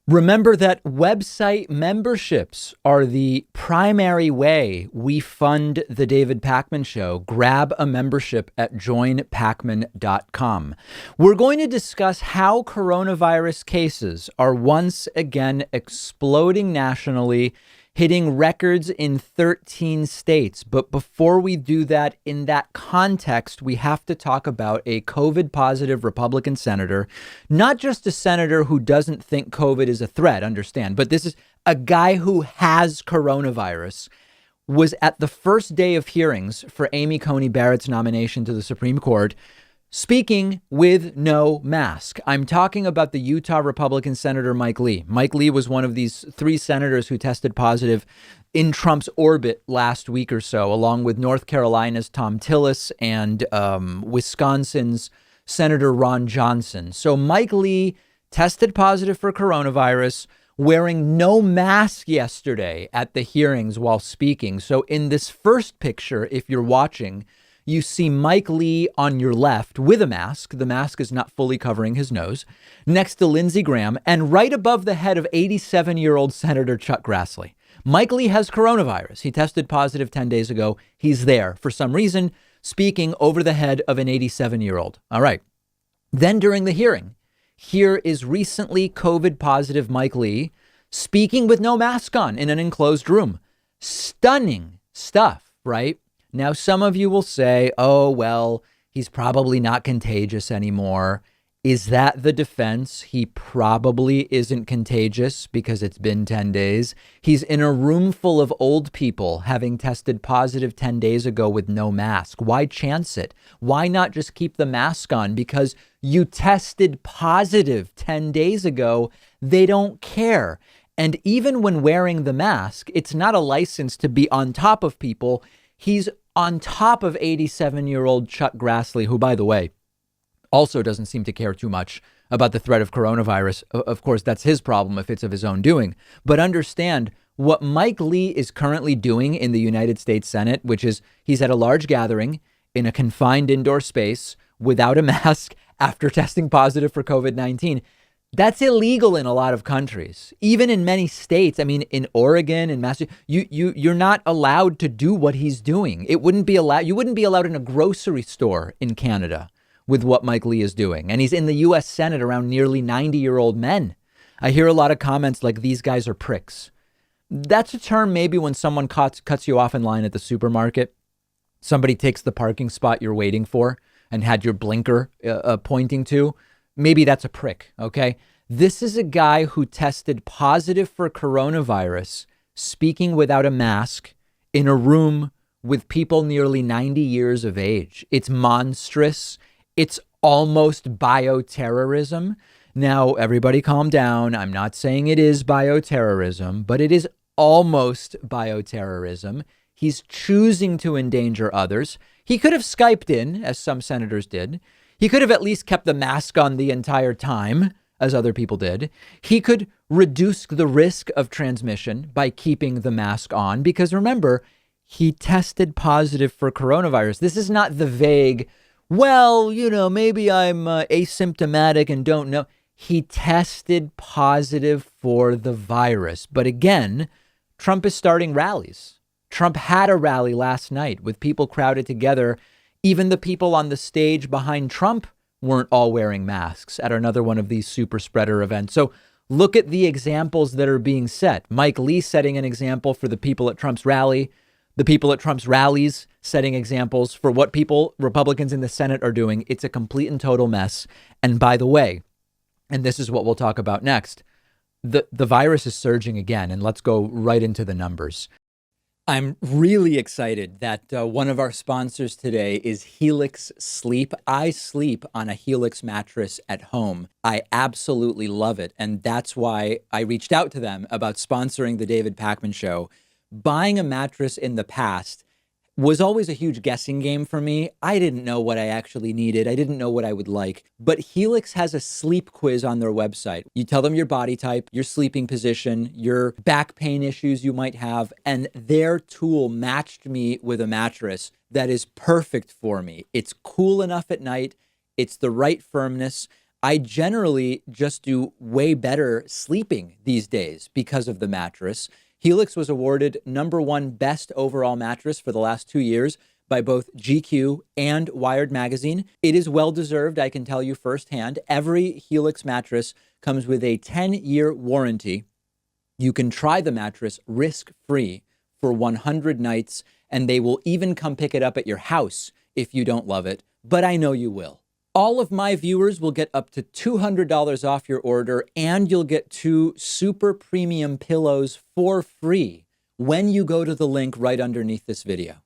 Remember that website memberships are the primary way we fund the David Pakman Show. Grab a membership at joinpakman.com. We're going to discuss how coronavirus cases are once again exploding nationally, hitting records in 13 states. But before we do that, in that context, we have to talk about a COVID positive Republican senator, not just a senator who doesn't think COVID is a threat, understand, but this is a guy who has coronavirus, was at the first day of hearings for Amy Coney Barrett's nomination to the Supreme Court, speaking with no mask. I'm talking about the Utah Republican Senator Mike Lee. Mike Lee was one of these three senators who tested positive in Trump's orbit last week or so, along with North Carolina's Tom Tillis and Wisconsin's Senator Ron Johnson. So Mike Lee tested positive for coronavirus, wearing no mask yesterday at the hearings while speaking. So in this first picture, if you're watching, you see Mike Lee on your left with a mask. The mask is not fully covering his nose, next to Lindsey Graham, and right above the head of 87-year-old Senator Chuck Grassley. Mike Lee has coronavirus. He tested positive 10 days ago. He's there for some reason, speaking over the head of an 87-year-old. All right. Then during the hearing, here is recently COVID positive Mike Lee speaking with no mask on in an enclosed room. Stunning stuff, right? Now, some of you will say, oh, well, he's probably not contagious anymore. Is that the defense? He probably isn't contagious because it's been 10 days. He's in a room full of old people having tested positive 10 days ago with no mask. Why chance it? Why not just keep the mask on? Because you tested positive 10 days ago. They don't care. And even when wearing the mask, it's not a license to be on top of people. He's on top of 87-year-old Chuck Grassley, who, by the way, also doesn't seem to care too much about the threat of coronavirus. Of course, that's his problem if it's of his own doing. But understand what Mike Lee is currently doing in the United States Senate, which is he's at a large gathering in a confined indoor space without a mask after testing positive for COVID-19. That's illegal in a lot of countries, even in many states. I mean, in Oregon and Massachusetts, you're not allowed to do what he's doing. It wouldn't be allowed. You wouldn't be allowed in a grocery store in Canada with what Mike Lee is doing. And he's in the U.S. Senate around nearly 90-year-old men. I hear a lot of comments like these guys are pricks. That's a term maybe when someone cuts you off in line at the supermarket. Somebody takes the parking spot you're waiting for and had your blinker pointing to. Maybe that's a prick, okay? This is a guy who tested positive for coronavirus, speaking without a mask in a room with people nearly 90 years of age. It's monstrous. It's almost bioterrorism. Now, everybody calm down. I'm not saying it is bioterrorism, but it is almost bioterrorism. He's choosing to endanger others. He could have Skyped in, as some senators did. He could have at least kept the mask on the entire time, as other people did. He could reduce the risk of transmission by keeping the mask on, because remember, he tested positive for coronavirus. This is not the vague, well, maybe I'm asymptomatic and don't know. He tested positive for the virus. But again, Trump is starting rallies. Trump had a rally last night with people crowded together. Even the people on the stage behind Trump weren't all wearing masks at another one of these super spreader events. So look at the examples that are being set. Mike Lee setting an example for the people at Trump's rally, the people at Trump's rallies setting examples for what Republicans in the Senate are doing. It's a complete and total mess. And by the way, and this is what we'll talk about next, the virus is surging again. And let's go right into the numbers. I'm really excited that one of our sponsors today is Helix Sleep. I sleep on a Helix mattress at home. I absolutely love it. And that's why I reached out to them about sponsoring the David Pakman Show. Buying a mattress in the past was always a huge guessing game for me. I didn't know what I actually needed. I didn't know what I would like. But Helix has a sleep quiz on their website. You tell them your body type, your sleeping position, your back pain issues you might have, and their tool matched me with a mattress that is perfect for me. It's cool enough at night. It's the right firmness. I generally just do way better sleeping these days because of the mattress. Helix was awarded #1 best overall mattress for the last 2 years by both GQ and Wired Magazine. It is well-deserved, I can tell you firsthand. Every Helix mattress comes with a 10-year warranty. You can try the mattress risk-free for 100 nights, and they will even come pick it up at your house if you don't love it, but I know you will. All of my viewers will get up to $200 off your order, and you'll get 2 super premium pillows for free when you go to the link right underneath this video.